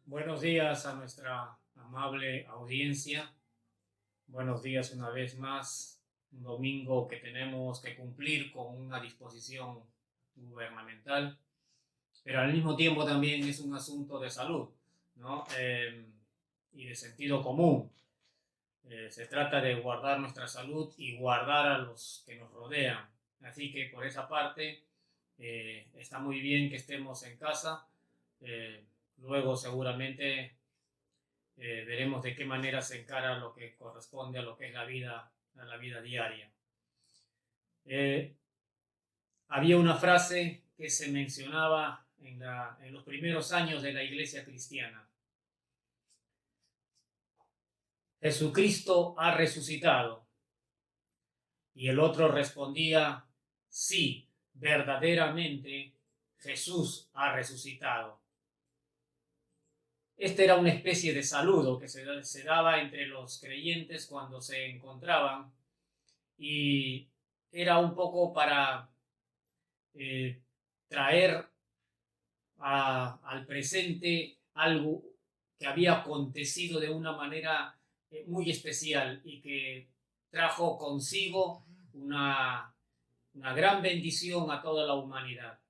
Buenos días a nuestra amable audiencia. Buenos días una vez más. Un domingo que tenemos que cumplir con una disposición gubernamental, pero al mismo tiempo también es un asunto de salud, ¿no? Y de sentido común. Se trata de guardar nuestra salud y guardar a los que nos rodean. Así que por esa parte está muy bien que estemos en casa. Eh, Luego seguramente veremos de qué manera se encara lo que corresponde a lo que es a la vida diaria. Eh, Había una frase que se mencionaba en los primeros años de la iglesia cristiana. Jesucristo ha resucitado. Y el otro respondía, sí, verdaderamente Jesús ha resucitado. Este era una especie de saludo que se daba entre los creyentes cuando se encontraban y era un poco para traer al presente algo que había acontecido de una manera muy especial y que trajo consigo una gran bendición a toda la humanidad.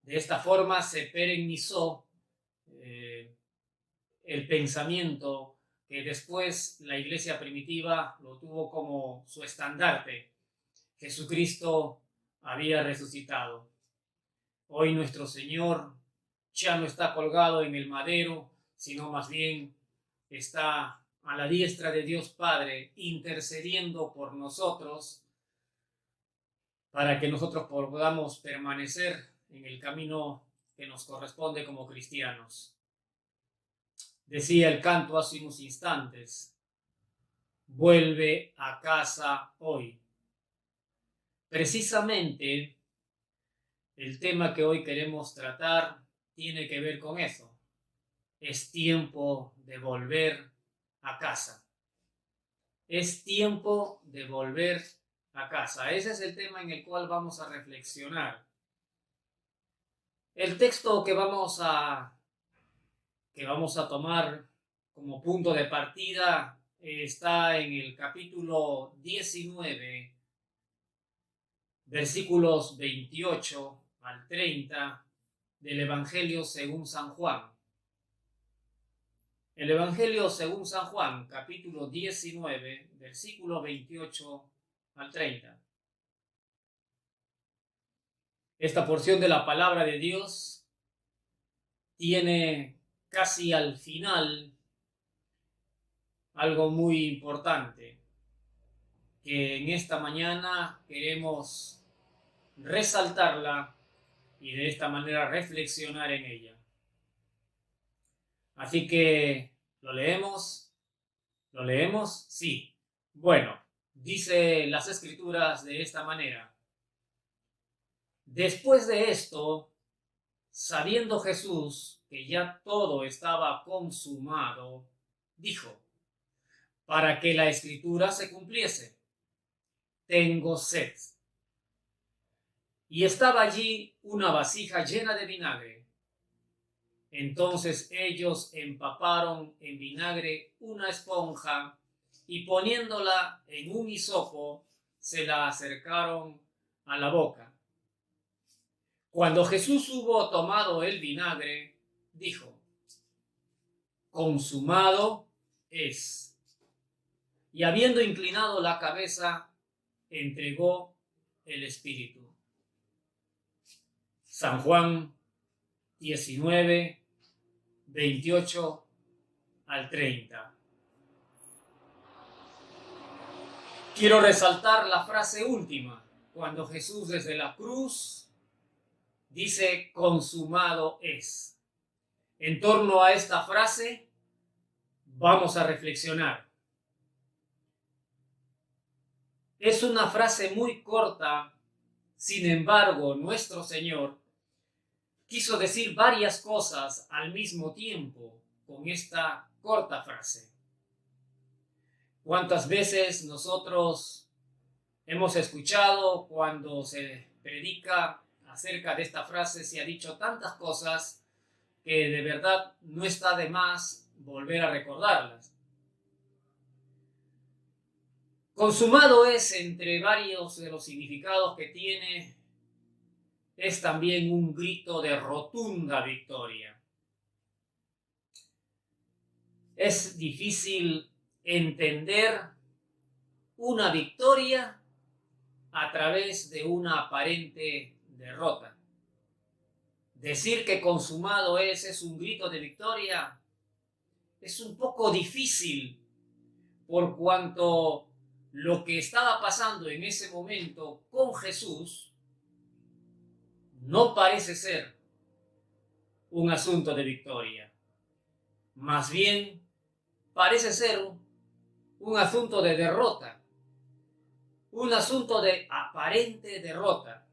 De esta forma se perennizó el pensamiento que después la iglesia primitiva lo tuvo como su estandarte. Jesucristo había resucitado. Hoy nuestro Señor ya no está colgado en el madero, sino más bien está a la diestra de Dios Padre, intercediendo por nosotros para que nosotros podamos permanecer en el camino que nos corresponde como cristianos. Decía el canto hace unos instantes, vuelve a casa hoy. Precisamente el tema que hoy queremos tratar tiene que ver con eso. Es tiempo de volver a casa. Es tiempo de volver a casa. Ese es el tema en el cual vamos a reflexionar. El texto que vamos a tomar como punto de partida está en el capítulo 19, versículos 28 al 30 del Evangelio según San Juan. El Evangelio según San Juan, capítulo 19, versículo 28 al 30. Esta porción de la palabra de Dios tiene casi al final algo muy importante que en esta mañana queremos resaltarla y de esta manera reflexionar en ella. Así que, ¿lo leemos? ¿Lo leemos? Sí. Bueno, dice las Escrituras de esta manera. Después de esto, sabiendo Jesús que ya todo estaba consumado, dijo, para que la Escritura se cumpliese, tengo sed. Y estaba allí una vasija llena de vinagre. Entonces ellos empaparon en vinagre una esponja y poniéndola en un hisopo, se la acercaron a la boca. Cuando Jesús hubo tomado el vinagre, dijo, consumado es. Y habiendo inclinado la cabeza, entregó el Espíritu. San Juan 19, 28 al 30. Quiero resaltar la frase última, cuando Jesús desde la cruz dice, consumado es. En torno a esta frase vamos a reflexionar. Es una frase muy corta, sin embargo, nuestro Señor quiso decir varias cosas al mismo tiempo con esta corta frase. ¿Cuántas veces nosotros hemos escuchado cuando se predica acerca de esta frase? Se ha dicho tantas cosas, que de verdad no está de más volver a recordarlas. Consumado es, entre varios de los significados que tiene, es también un grito de rotunda victoria. Es difícil entender una victoria a través de una aparente derrota. Decir que consumado es un grito de victoria es un poco difícil por cuanto lo que estaba pasando en ese momento con Jesús no parece ser un asunto de victoria. Más bien parece ser un asunto de derrota, un asunto de aparente derrota.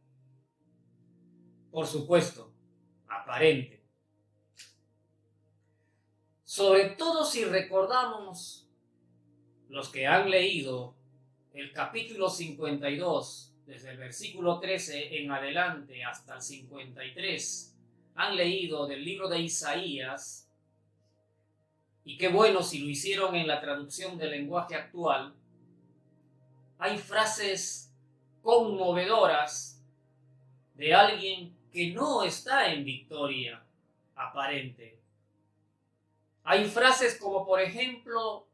Por supuesto, aparente. Sobre todo si recordamos los que han leído el capítulo 52, desde el versículo 13 en adelante hasta el 53, han leído del libro de Isaías, y qué bueno si lo hicieron en la traducción del lenguaje actual. Hay frases conmovedoras de alguien que no está en victoria aparente. Hay frases como, por ejemplo,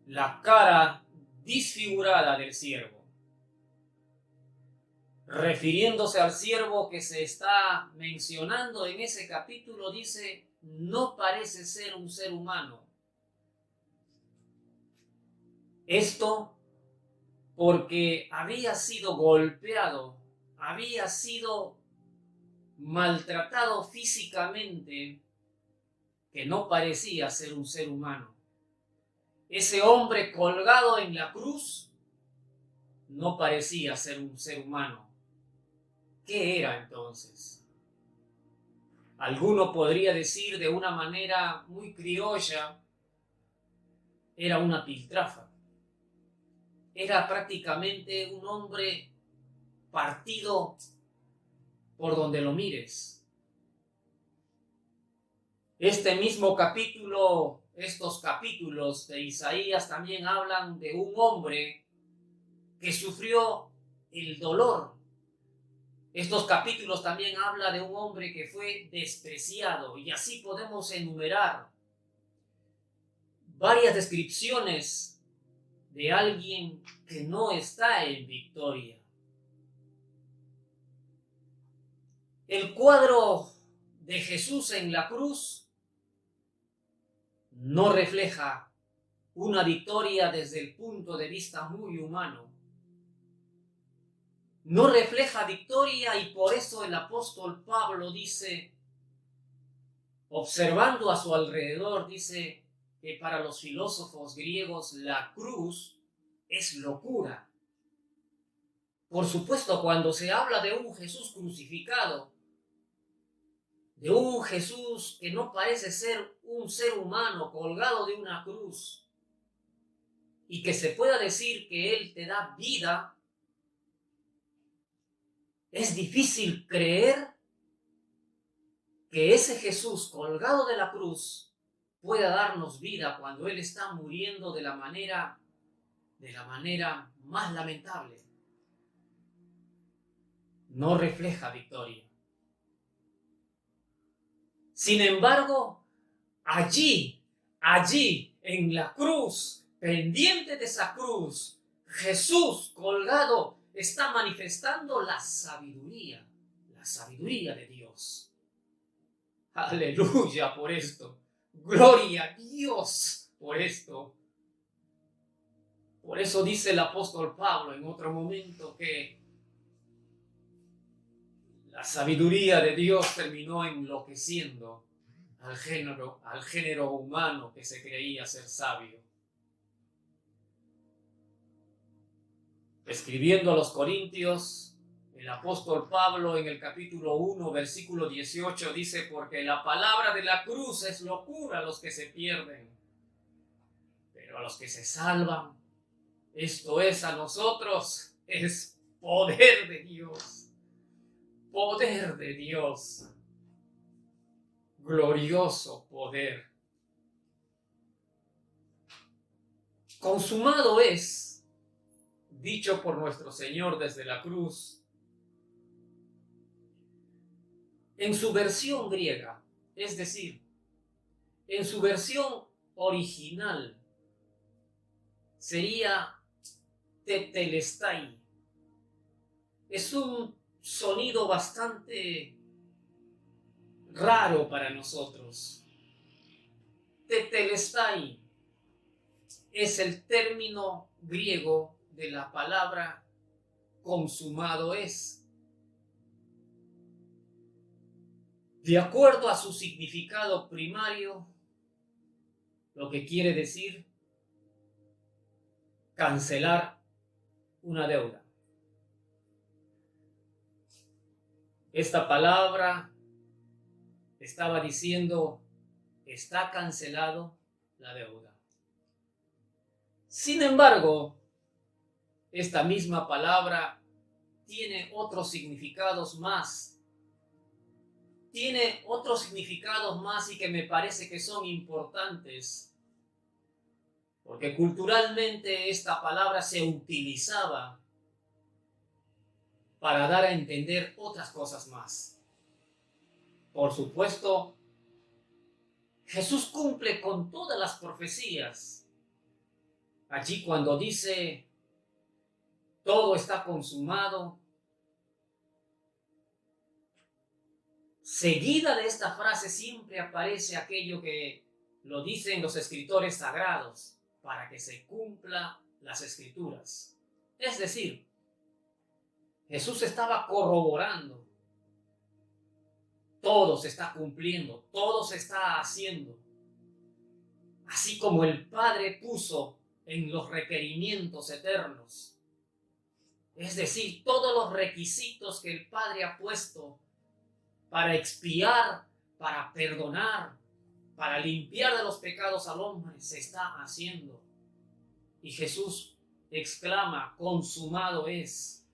la cara disfigurada del siervo, refiriéndose al siervo que se está mencionando en ese capítulo. Dice, no parece ser un ser humano. Esto porque había sido golpeado, había sido maltratado físicamente, que no parecía ser un ser humano. Ese hombre colgado en la cruz no parecía ser un ser humano. ¿Qué era entonces? Alguno podría decir de una manera muy criolla, era una piltrafa. Era prácticamente un hombre partido por donde lo mires. Este mismo capítulo, estos capítulos de Isaías también hablan de un hombre que sufrió el dolor. Estos capítulos también hablan de un hombre que fue despreciado, y así podemos enumerar varias descripciones de alguien que no está en victoria. El cuadro de Jesús en la cruz no refleja una victoria desde el punto de vista muy humano. No refleja victoria, y por eso el apóstol Pablo dice, observando a su alrededor, dice que para los filósofos griegos la cruz es locura. Por supuesto, cuando se habla de un Jesús crucificado, de un Jesús que no parece ser un ser humano colgado de una cruz, y que se pueda decir que Él te da vida, es difícil creer que ese Jesús colgado de la cruz pueda darnos vida cuando Él está muriendo de la manera más lamentable. No refleja victoria. Sin embargo, allí, en la cruz, pendiente de esa cruz, Jesús colgado está manifestando la sabiduría de Dios. Aleluya por esto. Gloria a Dios por esto. Por eso dice el apóstol Pablo en otro momento que la sabiduría de Dios terminó enloqueciendo al género humano que se creía ser sabio. Escribiendo a los Corintios, el apóstol Pablo en el capítulo 1, versículo 18 dice, porque la palabra de la cruz es locura a los que se pierden, pero a los que se salvan, esto es a nosotros, es poder de Dios. Poder de Dios. glorioso poder. Consumado es, dicho por nuestro Señor desde la cruz, en su versión griega, es decir, en su versión original, sería tetelestai. Es un sonido bastante raro para nosotros. Tetelestai es el término griego de la palabra consumado es. De acuerdo a su significado primario, lo que quiere decir cancelar una deuda. Esta palabra estaba diciendo, está cancelado la deuda. Sin embargo, esta misma palabra tiene otros significados más. Tiene otros significados más y que me parece que son importantes. Porque culturalmente esta palabra se utilizaba para dar a entender otras cosas más. Por supuesto, Jesús cumple con todas las profecías. Allí cuando dice, todo está consumado, seguida de esta frase siempre aparece aquello que lo dicen los escritores sagrados, para que se cumplan las escrituras. Es decir, Jesús estaba corroborando, todo se está cumpliendo, todo se está haciendo. Así como el Padre puso en los requerimientos eternos. Es decir, todos los requisitos que el Padre ha puesto para expiar, para perdonar, para limpiar de los pecados al hombre, se está haciendo. Y Jesús exclama, consumado es.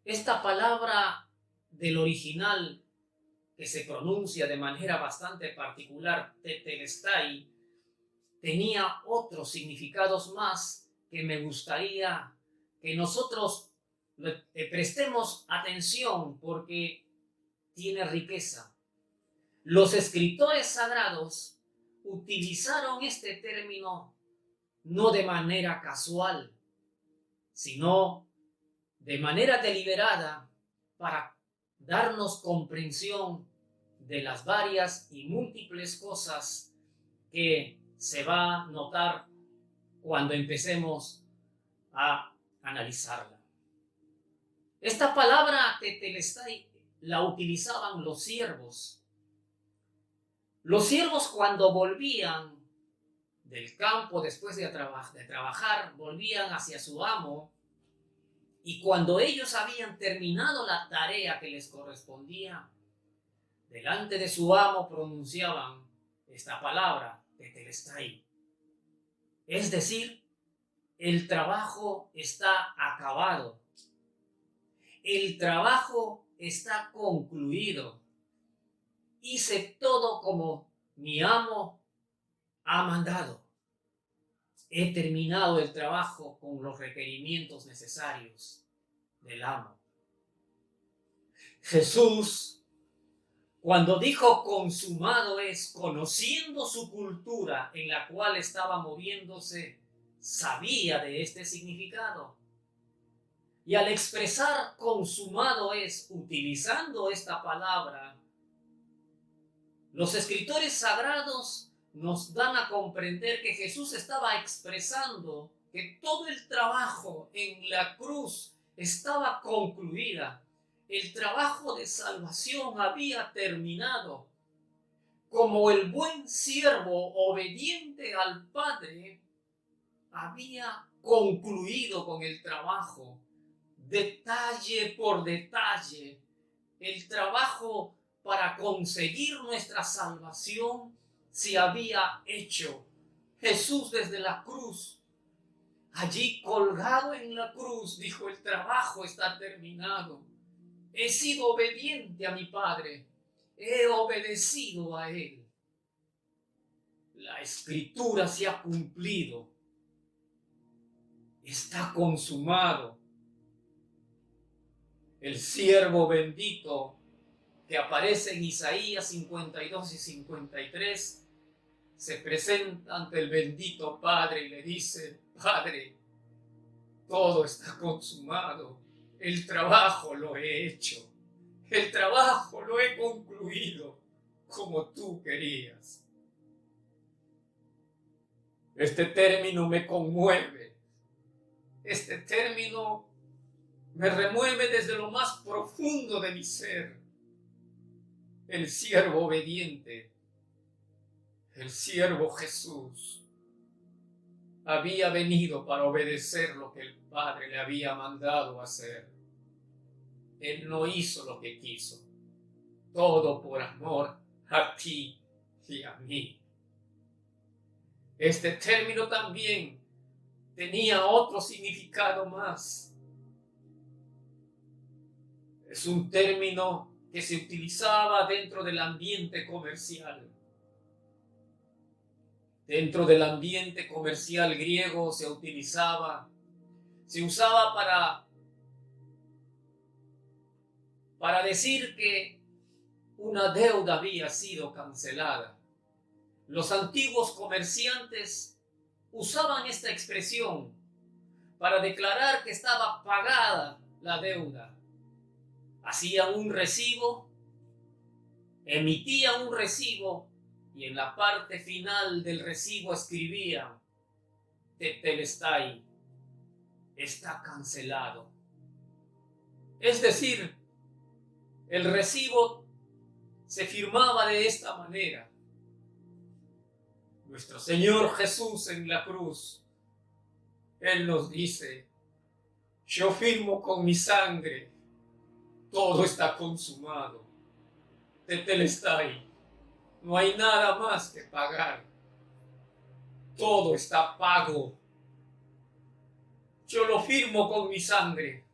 Esta palabra del original, que se pronuncia de manera bastante particular, tetelestai, tenía otros significados más que me gustaría que nosotros le prestemos atención porque tiene riqueza. Los escritores sagrados utilizaron este término no de manera casual, sino de manera deliberada para darnos comprensión de las varias y múltiples cosas que se va a notar cuando empecemos a analizarla. Esta palabra tetelestai la utilizaban los siervos. Los siervos cuando volvían del campo después de trabajar, volvían hacia su amo, y cuando ellos habían terminado la tarea que les correspondía, delante de su amo pronunciaban esta palabra, tetelestai. Es decir, el trabajo está acabado. El trabajo está concluido. Hice todo como mi amo ha mandado. He terminado el trabajo con los requerimientos necesarios del amo. Jesús, cuando dijo consumado es, conociendo su cultura en la cual estaba moviéndose, sabía de este significado. Y al expresar consumado es, utilizando esta palabra, los escritores sagrados nos dan a comprender que Jesús estaba expresando que todo el trabajo en la cruz estaba concluida. El trabajo de salvación había terminado. Como el buen siervo obediente al Padre, había concluido con el trabajo, detalle por detalle. El trabajo para conseguir nuestra salvación se había hecho. Jesús desde la cruz, allí colgado en la cruz, dijo, el trabajo está terminado. He sido obediente a mi Padre. he obedecido a Él. La Escritura se ha cumplido. Está consumado. El siervo bendito que aparece en Isaías 52 y 53 se presenta ante el bendito Padre y le dice: Padre, todo está consumado. El trabajo lo he hecho. El trabajo lo he concluido como tú querías. Este término me conmueve. Este término me remueve desde lo más profundo de mi ser. El siervo obediente, el siervo Jesús, había venido para obedecer lo que el Padre le había mandado hacer. Él no hizo lo que quiso. Todo por amor a ti y a mí. Este término también tenía otro significado más. Es un término que se utilizaba dentro del ambiente comercial. Dentro del ambiente comercial griego se usaba para decir que una deuda había sido cancelada. Los antiguos comerciantes usaban esta expresión para declarar que estaba pagada la deuda. Hacían un recibo, emitían un recibo y en la parte final del recibo escribían: Tetelestai, está cancelado. Es decir, el recibo se firmaba de esta manera. Nuestro Señor Jesús en la cruz, Él nos dice: yo firmo con mi sangre, todo está consumado. Tetelestai, no hay nada más que pagar. Todo está pago. Yo lo firmo con mi sangre.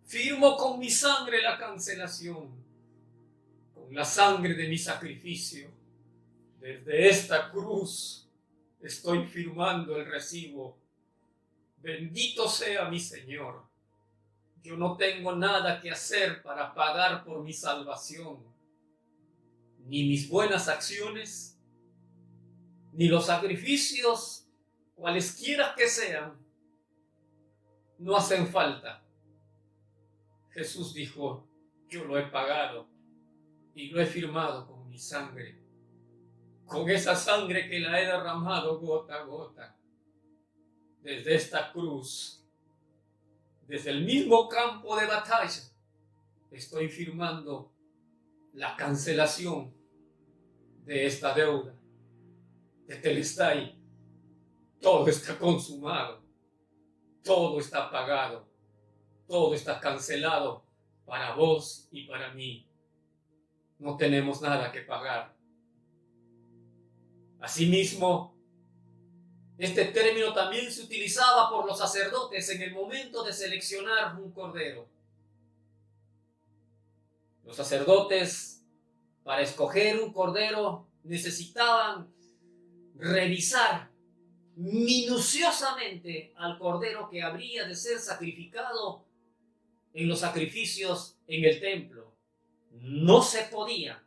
Firmo con mi sangre la cancelación. Con la sangre de mi sacrificio. Desde esta cruz estoy firmando el recibo. Bendito sea mi Señor. Yo no tengo nada que hacer para pagar por mi salvación. Ni mis buenas acciones, ni los sacrificios, cualesquiera que sean, no hacen falta. Jesús dijo: yo lo he pagado y lo he firmado con mi sangre. Con esa sangre que la he derramado gota a gota. Desde esta cruz, desde el mismo campo de batalla, estoy firmando la cancelación de esta deuda. Tetelestai, todo está consumado, todo está pagado, todo está cancelado para vos y para mí. No tenemos nada que pagar. Asimismo, este término también se utilizaba por los sacerdotes en el momento de seleccionar un cordero. Los sacerdotes, para escoger un cordero, necesitaban revisar minuciosamente al cordero que habría de ser sacrificado en los sacrificios en el templo. No se podía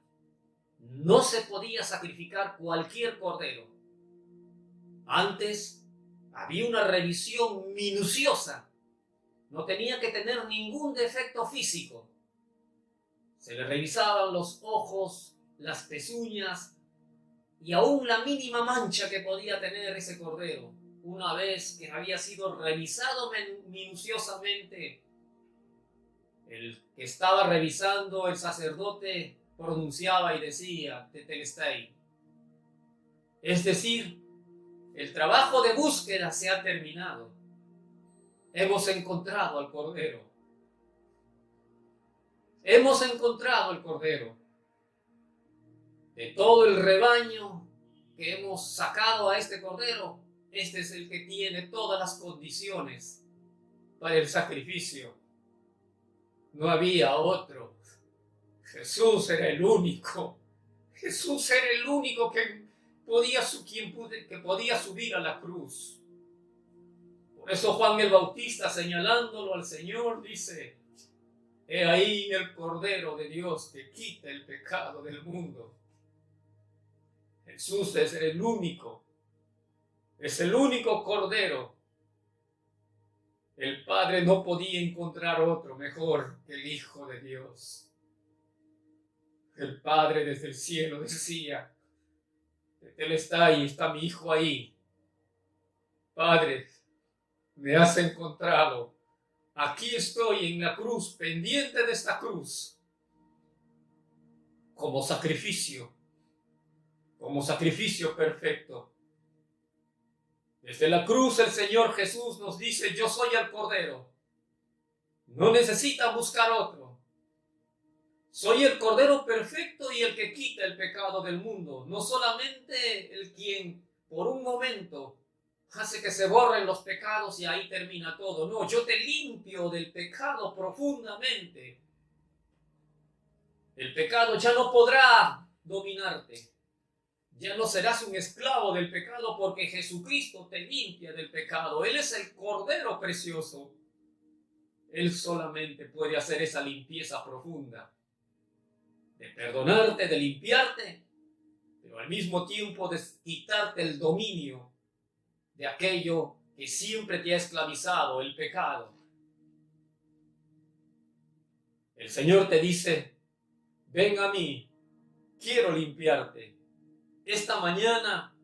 sacrificar cualquier cordero. Antes había una revisión minuciosa. No tenía que tener ningún defecto físico. Se le revisaban los ojos, las pezuñas y aún la mínima mancha que podía tener ese cordero. Una vez que había sido revisado minuciosamente, el que estaba revisando, el sacerdote, pronunciaba y decía: Tetelestai. Es decir, el trabajo de búsqueda se ha terminado. Hemos encontrado al cordero. Hemos encontrado el cordero. De todo el rebaño que hemos sacado a este cordero, este es el que tiene todas las condiciones para el sacrificio. No había otro. Jesús era el único. Jesús era el único que podía subir a la cruz. Por eso Juan el Bautista, señalándolo al Señor, dice: he ahí el Cordero de Dios que quita el pecado del mundo. Jesús es el único Cordero. El Padre no podía encontrar otro mejor que el Hijo de Dios. El Padre desde el cielo decía: Él está ahí, está mi Hijo ahí. Padre, me has encontrado. Aquí estoy en la cruz, pendiente de esta cruz, como sacrificio perfecto. Desde la cruz el Señor Jesús nos dice: yo soy el Cordero. No necesita buscar otro. Soy el Cordero perfecto y el que quita el pecado del mundo. No solamente el quien por un momento hace que se borren los pecados y ahí termina todo. No, yo te limpio del pecado profundamente. El pecado ya no podrá dominarte. Ya no serás un esclavo del pecado porque Jesucristo te limpia del pecado. Él es el Cordero precioso. Él solamente puede hacer esa limpieza profunda, de perdonarte, de limpiarte, pero al mismo tiempo de quitarte el dominio de aquello que siempre te ha esclavizado, el pecado. El Señor te dice: ven a mí, quiero limpiarte. Esta mañana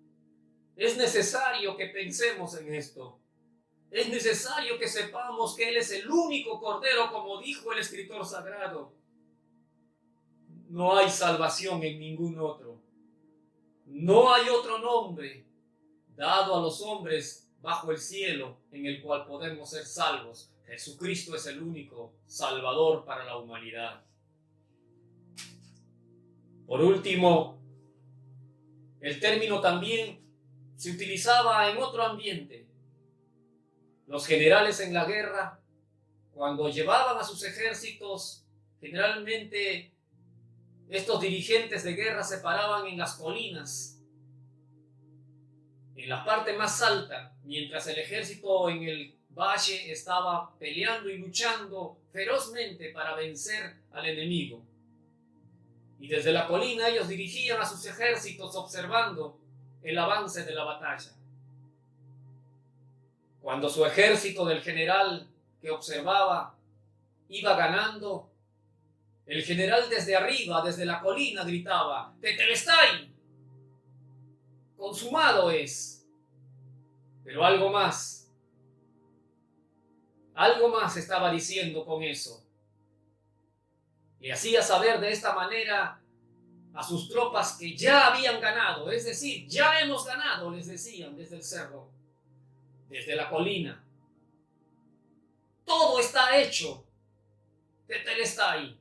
es necesario que pensemos en esto. Es necesario que sepamos que Él es el único Cordero, como dijo el escritor sagrado. No hay salvación en ningún otro. No hay otro nombre dado a los hombres bajo el cielo en el cual podemos ser salvos. Jesucristo es el único Salvador para la humanidad. Por último, el término también se utilizaba en otro ambiente. Los generales en la guerra, cuando llevaban a sus ejércitos, generalmente estos dirigentes de guerra se paraban en las colinas, en la parte más alta, mientras el ejército en el valle estaba peleando y luchando ferozmente para vencer al enemigo. Y desde la colina ellos dirigían a sus ejércitos observando el avance de la batalla. Cuando su ejército del general que observaba iba ganando, el general desde arriba, desde la colina, gritaba: ¡Tetelestai! Consumado es. Pero algo más estaba diciendo con eso. Le hacía saber de esta manera a sus tropas que ya habían ganado, es decir, ya hemos ganado, les decían desde el cerro, desde la colina. Todo está hecho. Tetelestai.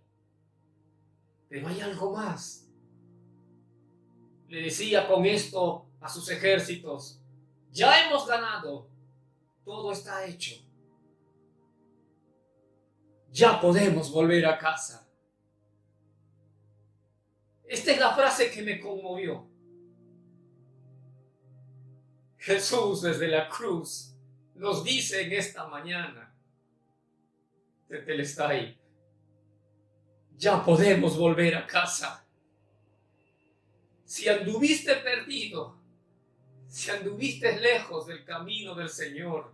Pero hay algo más. Le decía con esto a sus ejércitos: ya hemos ganado, todo está hecho. Ya podemos volver a casa. Esta es la frase que me conmovió. Jesús desde la cruz nos dice en esta mañana: Tetelestai, ya podemos volver a casa. Si anduviste perdido, si anduviste lejos del camino del Señor,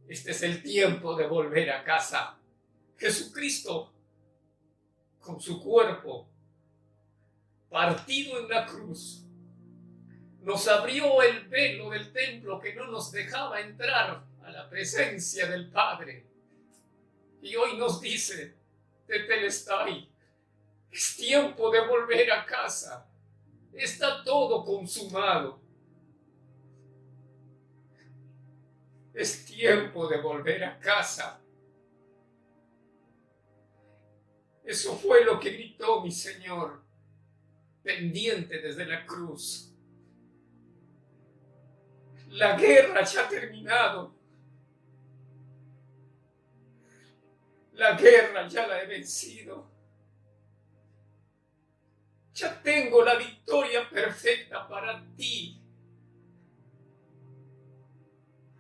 este es el tiempo de volver a casa. Jesucristo, con su cuerpo partido en la cruz, nos abrió el velo del templo que no nos dejaba entrar a la presencia del Padre. Y hoy nos dice: Tetelestai, es tiempo de volver a casa. Está todo consumado. Es tiempo de volver a casa. Eso fue lo que gritó mi Señor, pendiente desde la cruz. La guerra ya ha terminado. La guerra ya la he vencido. Ya tengo la victoria perfecta para ti.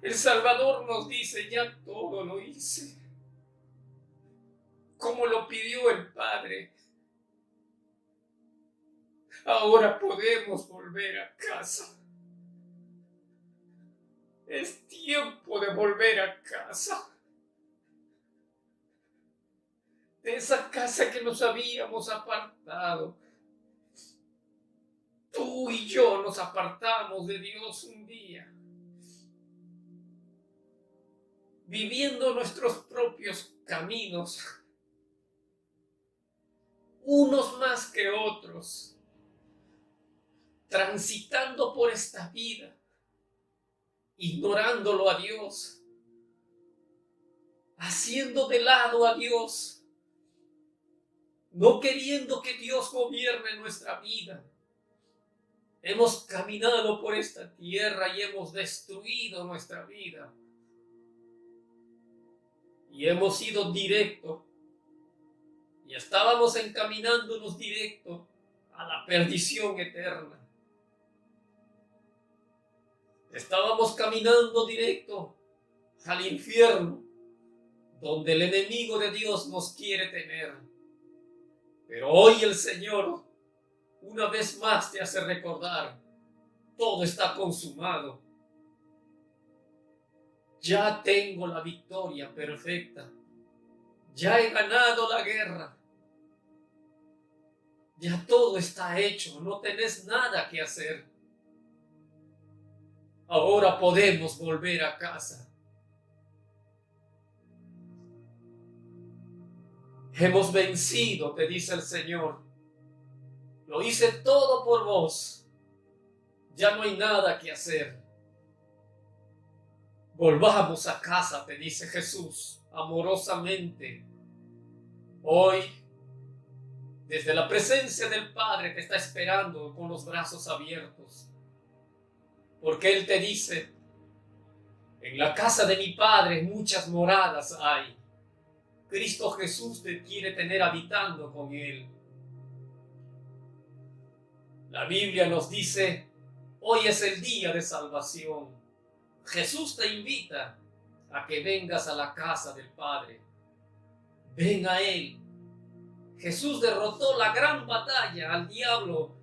El Salvador nos dice, ya todo lo hice, como lo pidió el Padre. Ahora podemos volver a casa. Es tiempo de volver a casa. De esa casa que nos habíamos apartado. Tú y yo nos apartamos de Dios un día, viviendo nuestros propios caminos, unos más que otros, transitando por esta vida, ignorándolo a Dios, haciendo de lado a Dios, no queriendo que Dios gobierne nuestra vida. Hemos caminado por esta tierra y hemos destruido nuestra vida. Y hemos ido directo. Y estábamos encaminándonos directo a la perdición eterna. Estábamos caminando directo al infierno, donde el enemigo de Dios nos quiere tener. Pero hoy el Señor una vez más te hace recordar, todo está consumado. Ya tengo la victoria perfecta. Ya he ganado la guerra. Ya todo está hecho, no tenés nada que hacer. Ahora podemos volver a casa. Hemos vencido, te dice el Señor. Lo hice todo por vos. Ya no hay nada que hacer. Volvamos a casa, te dice Jesús, amorosamente. Hoy, desde la presencia del Padre, te está esperando con los brazos abiertos. Porque Él te dice, en la casa de mi Padre muchas moradas hay. Cristo Jesús te quiere tener habitando con Él. La Biblia nos dice, hoy es el día de salvación. Jesús te invita a que vengas a la casa del Padre. Ven a Él. Jesús derrotó la gran batalla al diablo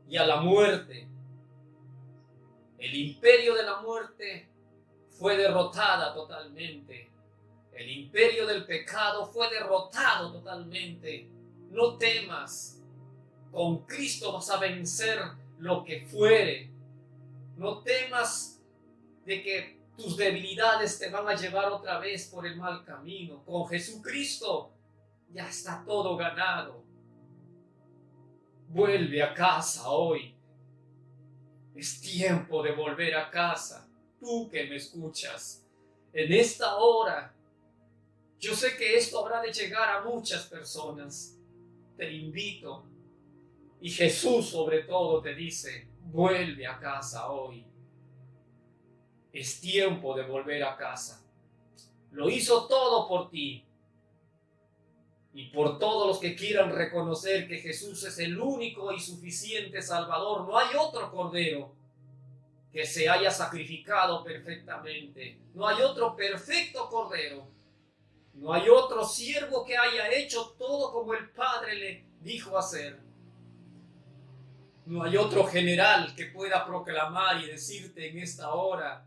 y a la muerte. El imperio de la muerte fue derrotada totalmente. El imperio del pecado fue derrotado totalmente. No temas. Con Cristo vas a vencer lo que fuere. No temas de que tus debilidades te van a llevar otra vez por el mal camino. Con Jesucristo ya está todo ganado. Vuelve a casa hoy. Es tiempo de volver a casa. Tú que me escuchas, en esta hora, yo sé que esto habrá de llegar a muchas personas. Te invito. Y Jesús sobre todo te dice, vuelve a casa hoy. Es tiempo de volver a casa. Lo hizo todo por ti. Y por todos los que quieran reconocer que Jesús es el único y suficiente Salvador. No hay otro Cordero que se haya sacrificado perfectamente. No hay otro perfecto Cordero. No hay otro siervo que haya hecho todo como el Padre le dijo hacer. No hay otro general que pueda proclamar y decirte en esta hora,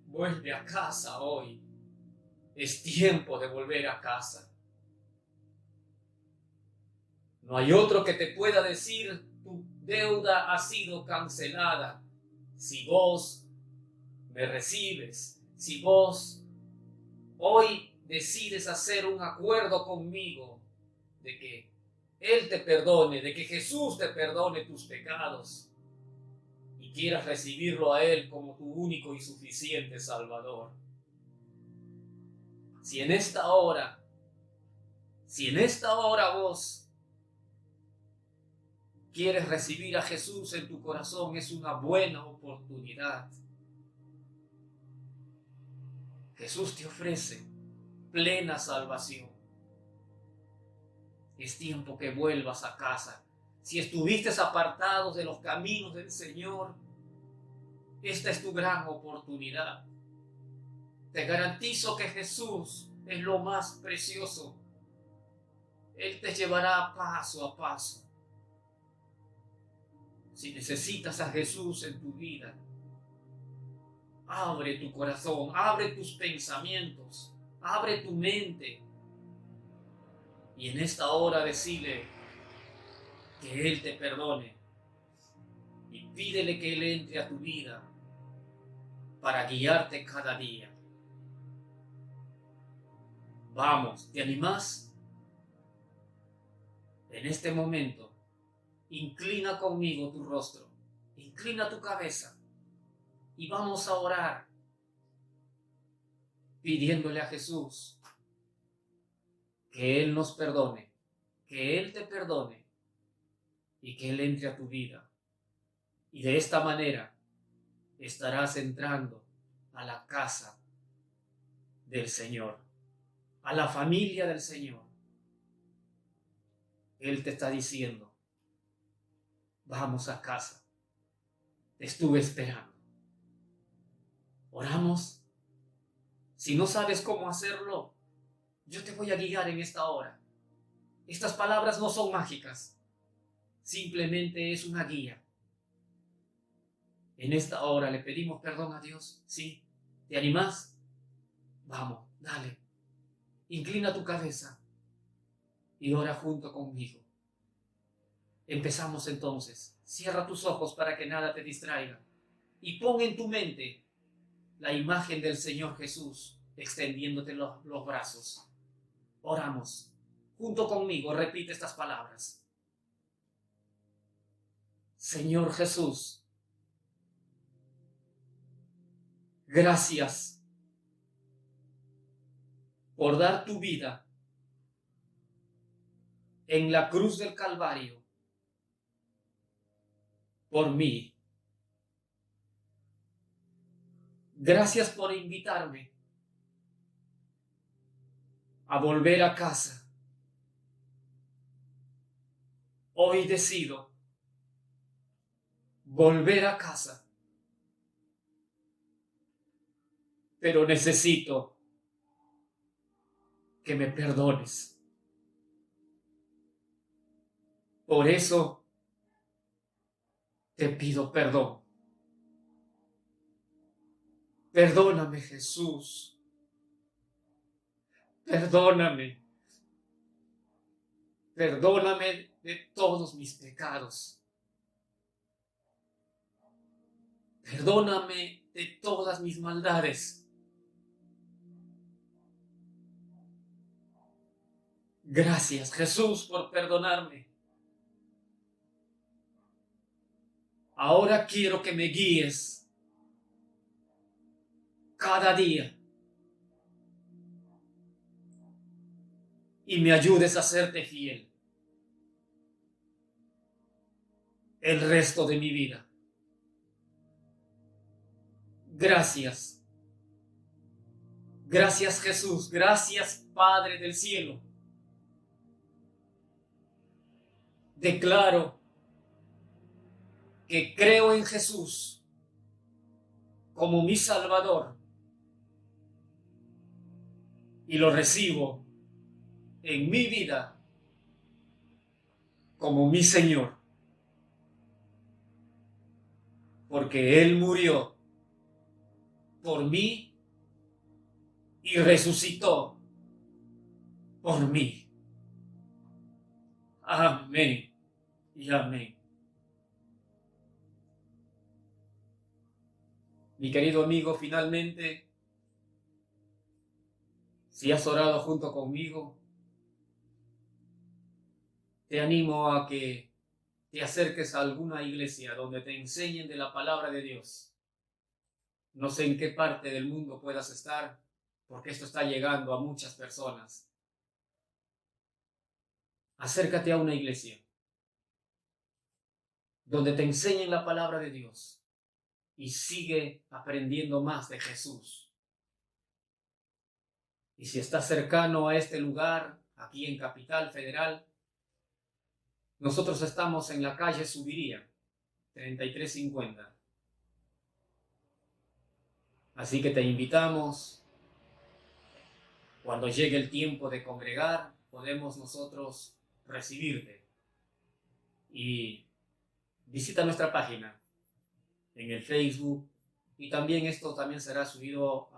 vuelve a casa hoy. Es tiempo de volver a casa. No hay otro que te pueda decir, tu deuda ha sido cancelada. Si vos me recibes, si vos hoy decides hacer un acuerdo conmigo de que Él te perdone, de que Jesús te perdone tus pecados y quieras recibirlo a Él como tu único y suficiente Salvador. Si en esta hora vos quieres recibir a Jesús en tu corazón, es una buena oportunidad. Jesús te ofrece plena salvación. Es tiempo que vuelvas a casa. Si estuviste apartado de los caminos del Señor, esta es tu gran oportunidad. Te garantizo que Jesús es lo más precioso. Él te llevará paso a paso. Si necesitas a Jesús en tu vida, abre tu corazón, abre tus pensamientos, abre tu mente. Y en esta hora decile que Él te perdone. Y pídele que Él entre a tu vida para guiarte cada día. Vamos, ¿te animás? En este momento, inclina conmigo tu rostro, inclina tu cabeza y vamos a orar pidiéndole a Jesús que Él nos perdone, que Él te perdone y que Él entre a tu vida. Y de esta manera estarás entrando a la casa del Señor, a la familia del Señor. Él te está diciendo, vamos a casa, te estuve esperando. Oramos. Si no sabes cómo hacerlo, yo te voy a guiar en esta hora. Estas palabras no son mágicas, simplemente es una guía. En esta hora le pedimos perdón a Dios. ¿Sí? ¿Te animás? Vamos, dale. Inclina tu cabeza y ora junto conmigo. Empezamos entonces. Cierra tus ojos para que nada te distraiga y pon en tu mente la imagen del Señor Jesús extendiéndote los brazos. Oramos. Junto conmigo repite estas palabras. Señor Jesús, gracias por dar tu vida en la cruz del Calvario por mí. Gracias por invitarme a volver a casa. Hoy decido volver a casa, pero necesito que me perdones. Por eso te pido perdón. Perdóname, Jesús. Perdóname. Perdóname de todos mis pecados. Perdóname de todas mis maldades. Gracias, Jesús, por perdonarme. Ahora quiero que me guíes cada día y me ayudes a serte fiel el resto de mi vida. Gracias. Gracias, Jesús. Gracias, Padre del cielo. Declaro que creo en Jesús como mi Salvador y lo recibo en mi vida como mi Señor, porque Él murió por mí y resucitó por mí. Amén y amén. Mi querido amigo, finalmente, si has orado junto conmigo, te animo a que te acerques a alguna iglesia donde te enseñen de la palabra de Dios. No sé en qué parte del mundo puedas estar, porque esto está llegando a muchas personas. Acércate a una iglesia donde te enseñen la palabra de Dios y sigue aprendiendo más de Jesús. Y si estás cercano a este lugar, aquí en Capital Federal, Nosotros estamos en la calle Subiría, 3350. Así que te invitamos, cuando llegue el tiempo de congregar, podemos nosotros recibirte. Y visita nuestra página en el Facebook, y también esto también será subido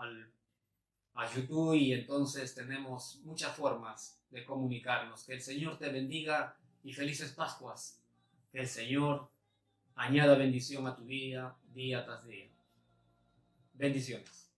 a YouTube, y entonces tenemos muchas formas de comunicarnos. Que el Señor te bendiga y felices Pascuas. Que el Señor añada bendición a tu vida, día tras día. Bendiciones.